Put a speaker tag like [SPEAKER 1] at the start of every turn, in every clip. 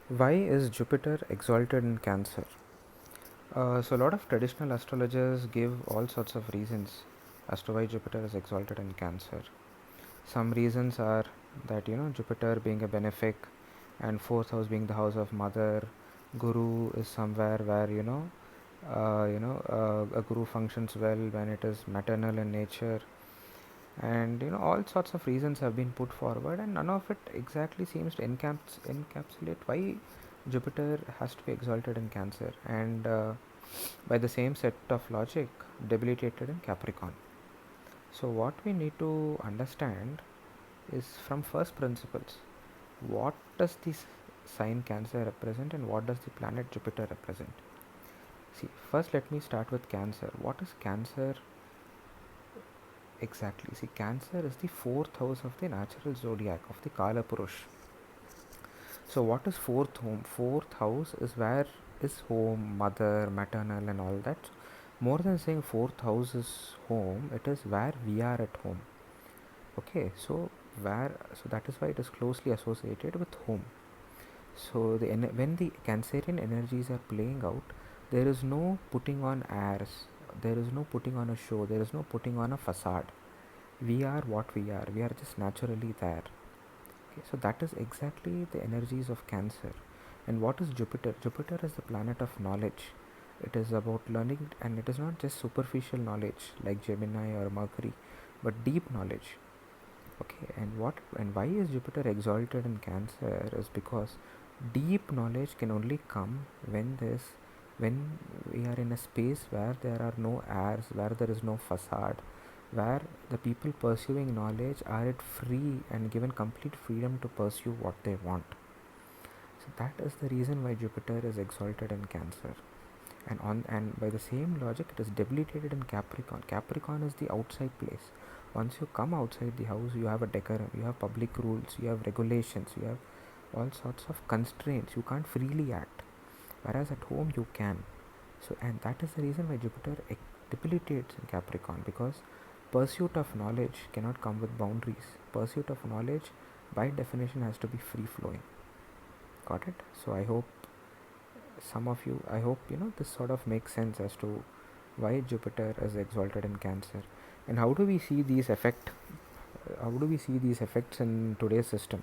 [SPEAKER 1] Why is Jupiter exalted in Cancer? So a lot of traditional astrologers give all sorts of reasons as to why Jupiter is exalted in Cancer. Some reasons are that Jupiter being a benefic, and fourth house being the house of mother. Guru is somewhere where a guru functions well when it is maternal in nature, and all sorts of reasons have been put forward, and none of it exactly seems to encapsulate why Jupiter has to be exalted in Cancer, and by the same set of logic, debilitated in Capricorn. So what we need to understand is from first principles, what does this sign Cancer represent and what does the planet Jupiter represent. See, first let me start with Cancer. What is Cancer exactly? See, Cancer is the fourth house of the natural zodiac of the Kala Purush. So what is fourth home? Fourth house is where is home, mother, maternal and all that. So more than saying fourth house is home, it is where we are at home. Okay, so that is why it is closely associated with home. So when the Cancerian energies are playing out, there is no putting on airs, there is no putting on a show, there is no putting on a facade. We are what we are. We are just naturally there. Okay, so that is exactly the energies of Cancer. And what is Jupiter? Jupiter is the planet of knowledge. It is about learning, and it is not just superficial knowledge like Gemini or Mercury, but deep knowledge. Okay, and why is Jupiter exalted in Cancer is because deep knowledge can only come when we are in a space where there are no airs, where there is no facade, where the people pursuing knowledge are at free and given complete freedom to pursue what they want. So that is the reason why Jupiter is exalted in Cancer. And by the same logic, it is debilitated in Capricorn. Capricorn is the outside place. Once you come outside the house, you have a decorum, you have public rules, you have regulations, you have all sorts of constraints. You can't freely act, whereas at home you can. So, and that is the reason why Jupiter debilitates in Capricorn, because pursuit of knowledge cannot come with boundaries. Pursuit of knowledge, by definition, has to be free flowing. Got it? So I hope I hope this sort of makes sense as to why Jupiter is exalted in Cancer, and how do we see these effects in today's system.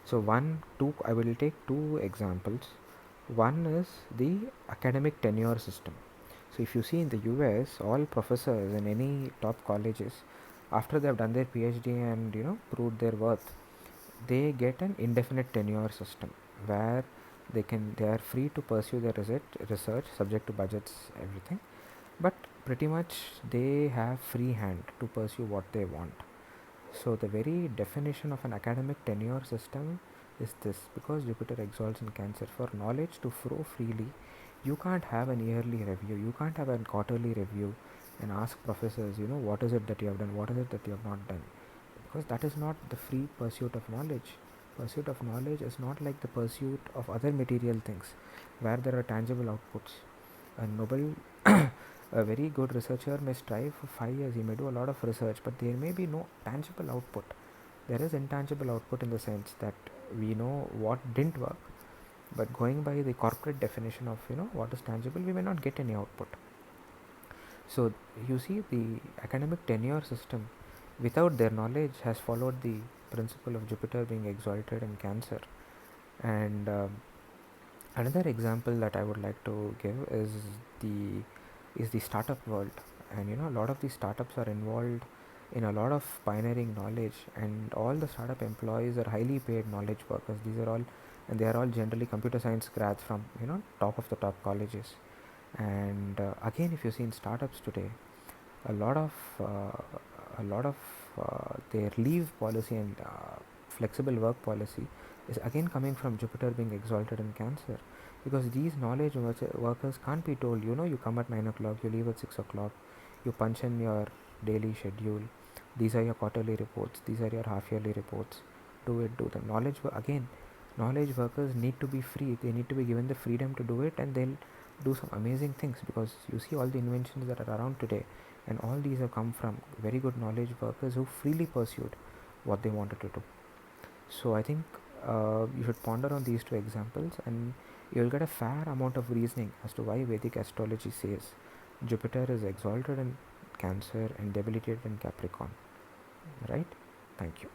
[SPEAKER 1] So I will take two examples. One is the academic tenure system. So if you see in the US, all professors in any top colleges, after they have done their PhD and proved their worth, they get an indefinite tenure system where they are free to pursue their research subject to budgets, everything, but pretty much they have free hand to pursue what they want. So the very definition of an academic tenure system is this: because Jupiter exalts in Cancer, for knowledge to flow freely, you can't have an yearly review, you can't have a quarterly review and ask professors, what is it that you have done, what is it that you have not done, because that is not the free pursuit of knowledge. Pursuit of knowledge is not like the pursuit of other material things where there are tangible outputs. A Nobel, a very good researcher may strive for 5 years, he may do a lot of research, but there may be no tangible output. There is intangible output in the sense that we know what didn't work, but going by the corporate definition of what is tangible, we may not get any output. So you see, the academic tenure system, without their knowledge, has followed the principle of Jupiter being exalted in Cancer. And another example that I would like to give the the startup world. And a lot of these startups are involved in a lot of pioneering knowledge, and all the startup employees are highly paid knowledge workers. They are all generally computer science grads from top of the top colleges. And again, if you see in startups today, a lot of their leave policy and flexible work policy is again coming from Jupiter being exalted in Cancer, because these knowledge workers can't be told, you come at 9 o'clock, you leave at 6 o'clock, you punch in your daily schedule, these are your quarterly reports, these are your half yearly reports, do them. Knowledge workers need to be free, they need to be given the freedom to do it, and they'll do some amazing things, because you see all the inventions that are around today, and all these have come from very good knowledge workers who freely pursued what they wanted to do. So I think You should ponder on these two examples, and you'll get a fair amount of reasoning as to why Vedic astrology says Jupiter is exalted in Cancer and debilitated in Capricorn. Right? Thank you.